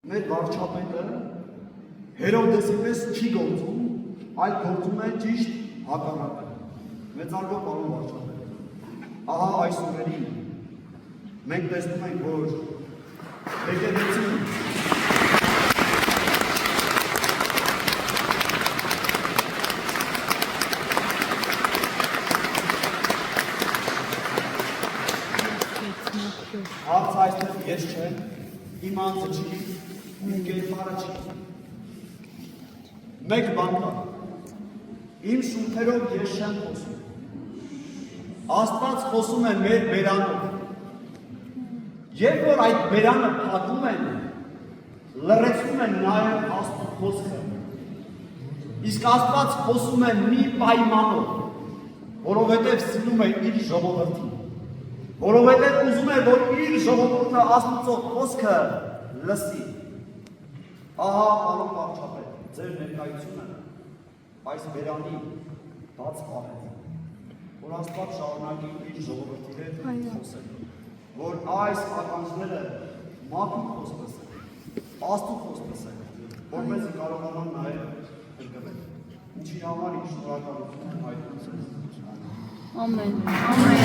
Մեր վարչապետը Հերովդեսի պես չի գործում, այլ գործում է ճիշտ հակառակը։ Մեծարգո պարոն վարչապետ։ Ահա այս օրերին մենք տեսնում ենք, որ եկեղեցին հարց այստեղ ես չեմ, իմ անձը չի, իմ կերպարը չի։ Մեկ բան կա, իմ շունթերով ես չեմ խոսում։ Աստված խոսում է մեր բերանով։ Երբ որ այդ բերանը փակում են, լռեցնում են նաև Աստծո խոսքը։ Իսկ Աստված խոսում է մի պայմանով, որովհետև սիրում է իր ժողովրդին։ Որովհետև ուզում է, որ իր ժողովուրդը Աստծո խոսքը լսի։ Ահա պարոն վարչապետ, ձեր ներկայությունը այս բերանի բաց պահեց, որ Աստված շարունակի իր ժողովրդի հետ խոսել, որ այս ականջները մաքուր խոսք լսեն, Աստծո խոսք լսեն, որպեսզի կարողանան նաև ընկվել։ Ինչի համար ինչ շնորհակալություն եմ հայտնում։ Ամեն։